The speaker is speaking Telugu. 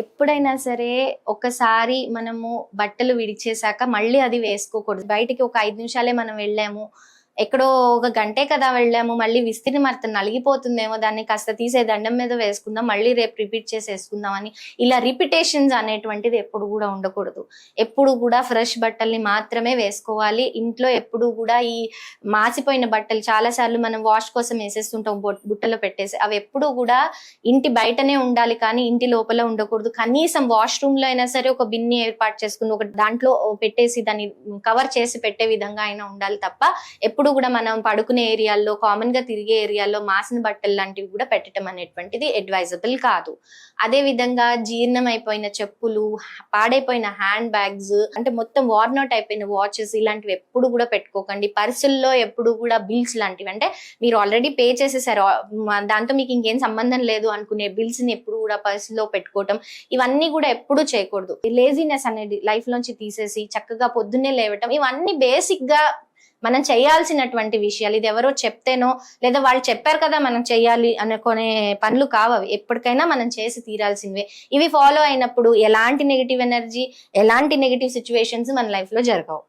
ఎప్పుడైనా సరే ఒకసారి మనము బట్టలు విడిచేసాక మళ్ళీ అది వేసుకోకూడదు. బయటికి ఒక 5 నిమిషాలే మనం వెళ్ళాము, ఎక్కడో ఒక గంటే కదా వెళ్ళాము, మళ్ళీ విస్తిరి మరత నలిగిపోతుందేమో, దాన్ని కాస్త తీసే దండం మీద వేసుకుందాం, మళ్ళీ రేపు రిపీట్ చేసేసుకుందాం అని ఇలా రిపిటేషన్స్ అనేటువంటిది ఎప్పుడు కూడా ఉండకూడదు. ఎప్పుడు కూడా ఫ్రెష్ బట్టల్ని మాత్రమే వేసుకోవాలి. ఇంట్లో ఎప్పుడు కూడా ఈ మాసిపోయిన బట్టలు చాలా సార్లు మనం వాష్ కోసం వేసేస్తుంటాం బుట్టలో పెట్టేసి, అవి ఎప్పుడు కూడా ఇంటి బయటనే ఉండాలి కానీ ఇంటి లోపల ఉండకూడదు. కనీసం వాష్రూమ్ లో అయినా సరే ఒక బిన్ని ఏర్పాటు చేసుకుని ఒక దాంట్లో పెట్టేసి దాన్ని కవర్ చేసి పెట్టే విధంగా అయినా ఉండాలి తప్ప ఎప్పుడు కూడా మనం పడుకునే ఏరియాల్లో, కామన్ గా తిరిగే ఏరియాల్లో మాసిన బట్టలు లాంటివి కూడా పెట్టడం అనేటువంటిది అడ్వైజబుల్ కాదు. అదే విధంగా జీర్ణం అయిపోయిన చెప్పులు, పాడైపోయిన హ్యాండ్ బ్యాగ్స్, అంటే మొత్తం వార్నౌట్ అయిపోయిన వాచెస్, ఇలాంటివి ఎప్పుడు కూడా పెట్టుకోకండి. పర్సుల్లో ఎప్పుడు కూడా బిల్స్ లాంటివి, అంటే మీరు ఆల్రెడీ పే చేసేసారు, దాంతో మీకు ఇంకేం సంబంధం లేదు అనుకునే బిల్స్ ని ఎప్పుడు కూడా పర్సులో పెట్టుకోవటం, ఇవన్నీ కూడా ఎప్పుడు చేయకూడదు. లేజినెస్ అనేది లైఫ్ లోంచి తీసేసి చక్కగా పొద్దున్నే లేవటం, ఇవన్నీ బేసిక్ గా మనం చేయాల్సినటువంటి విషయాలు. ఇది ఎవరో చెప్తేనో లేదా వాళ్ళు చెప్పారు కదా మనం చెయ్యాలి అనుకునే పనులు కావవి, ఎప్పటికైనా మనం చేసి తీరాల్సినవే. ఇవి ఫాలో అయినప్పుడు ఎలాంటి నెగిటివ్ ఎనర్జీ, ఎలాంటి నెగిటివ్ సిచ్యువేషన్స్ మన లైఫ్ లో జరగవు.